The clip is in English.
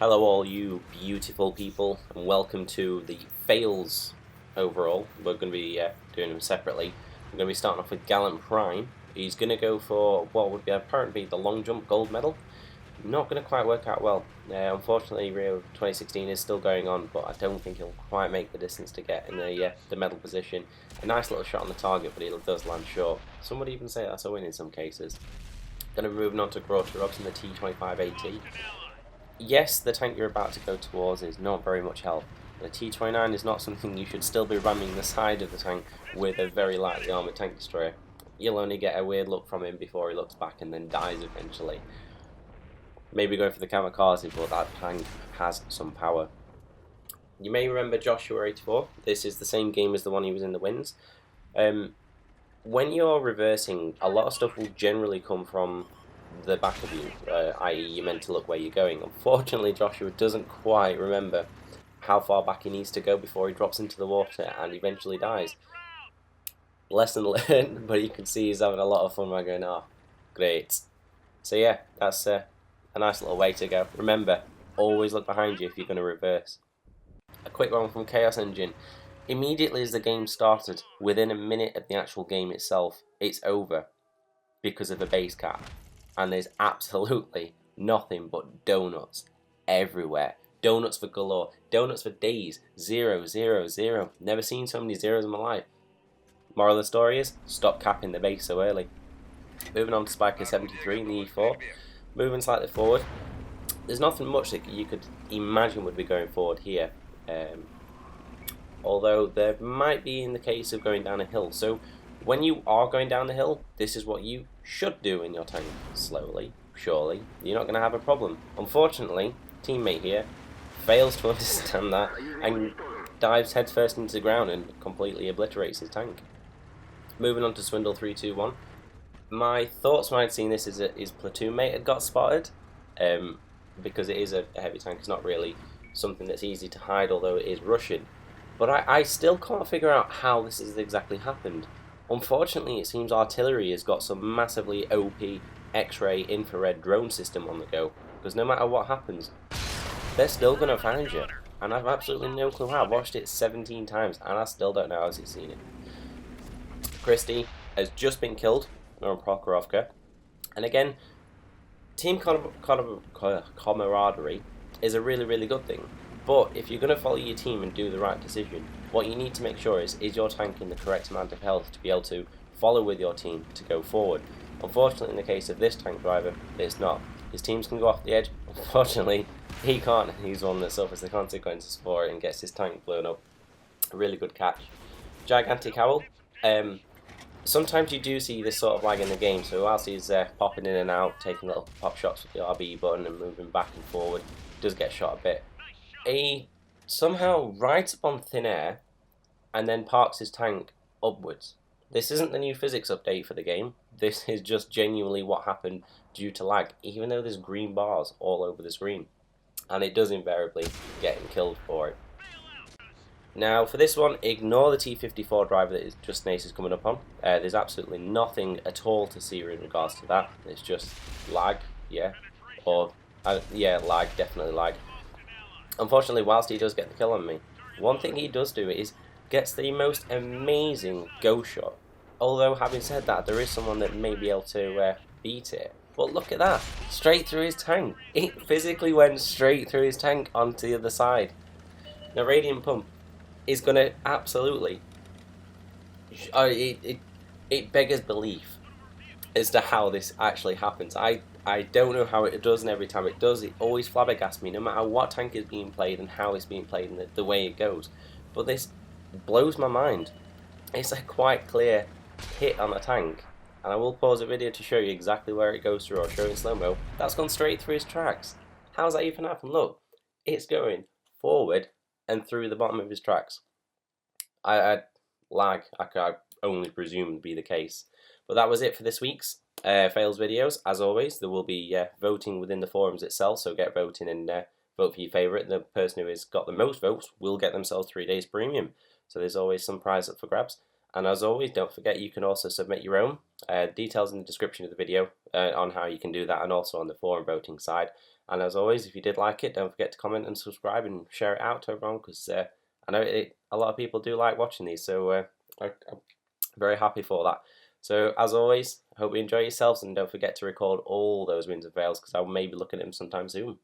Hello all you beautiful people, and welcome to the fails overall. We're going to be doing them separately. We're going to be starting off with Gallant Prime. He's going to go for what would be apparently the long jump gold medal. Not going to quite work out well. Unfortunately, Rio 2016 is still going on, but I don't think he'll quite make the distance to get in the medal position. A nice little shot on the target, but he does land short. Some would even say that's a win in some cases. Going to be moving on to ROBZ in the T25AT. Yes, the tank you're about to go towards is not very much help. The T29 is not something you should still be ramming the side of the tank with a very lightly armoured tank destroyer. You'll only get a weird look from him before he looks back and then dies eventually. Maybe going for the kamikaze, but that tank has some power. You may remember Joshua 84. This is the same game as the one he was in the wins. When you're reversing, a lot of stuff will generally come from the back of you, i.e. you're meant to look where you're going. Unfortunately, Joshua doesn't quite remember how far back he needs to go before he drops into the water and eventually dies. Lesson learned, but you can see he's having a lot of fun by going, oh, great. So yeah, that's a nice little way to go. Remember, always look behind you if you're going to reverse. A quick one from KAOS Engine. Immediately as the game started, within a minute of the actual game itself, it's over because of a base cap. And there's absolutely nothing but donuts everywhere. Donuts for galore. Donuts for days. 0, 0, 0. Never seen so many zeros in my life. Moral of the story is, stop capping the base so early. Moving on to Spiker 73 in the E4. Moving slightly forward. There's nothing much that you could imagine would be going forward here. Although there might be in the case of going down a hill. So when you are going down the hill, this is what you should do in your tank. Slowly, surely, you're not going to have a problem. Unfortunately, teammate here fails to understand that and dives headfirst into the ground and completely obliterates his tank. Moving on to SWINDLE 321. My thoughts when I'd seen this is that his platoon mate had got spotted, because it is a heavy tank. It's not really something that's easy to hide, although it is Russian. But I still can't figure out how this has exactly happened. Unfortunately, it seems artillery has got some massively OP X-ray infrared drone system on the go, because no matter what happens, they're still going to find you. And I've absolutely no clue how. I've watched it 17 times, and I still don't know how he's seen it. Christie has just been killed on Prokhorovka. And again, team camaraderie is a really, really good thing. But if you're going to follow your team and do the right decision, what you need to make sure is your tank in the correct amount of health to be able to follow with your team to go forward. Unfortunately, in the case of this tank driver, it's not. His teams can go off the edge. Unfortunately, he can't. He's one that suffers the consequences for it and gets his tank blown up. A really good catch. Gigantic Owl. Sometimes you do see this sort of lag in the game, so whilst he's popping in and out, taking little pop shots with the RB button and moving back and forward, does get shot a bit. He somehow rides up on thin air and then parks his tank upwards. This isn't the new physics update for the game. This is just genuinely what happened due to lag, even though there's green bars all over the screen. And it does invariably get him killed for it. Now for this one, ignore the T54 driver that JUSTANACE is coming up on. There's absolutely nothing at all to see in regards to that. It's just lag, yeah. Or, yeah, lag, definitely lag. Unfortunately, whilst he does get the kill on me, one thing he does do is gets the most amazing go shot. Although, having said that, there is someone that may be able to beat it. But look at that, straight through his tank. It physically went straight through his tank onto the other side. Now, Radiant Pump is going to absolutely... it beggars belief as to how this actually happens. I don't know how it does, and every time it does, it always flabbergasts me, no matter what tank is being played and how it's being played and the way it goes. But this blows my mind. It's a quite clear hit on a tank, and I will pause the video to show you exactly where it goes through, or show in slow-mo. That's gone straight through his tracks. How's that even happen? Look, it's going forward and through the bottom of his tracks. I only presume to be the case. But that was it for this week's fails videos. As always, there will be voting within the forums itself, so get voting and vote for your favourite. The person who has got the most votes will get themselves 3 days premium. So there's always some prize up for grabs. And as always, don't forget you can also submit your own. Details in the description of the video on how you can do that, and also on the forum voting side. And as always, if you did like it, don't forget to comment and subscribe and share it out to everyone, because I know a lot of people do like watching these, so I'm very happy for that. So as always, I hope you enjoy yourselves, and don't forget to record all those wins and fails, because I may be looking at them sometime soon.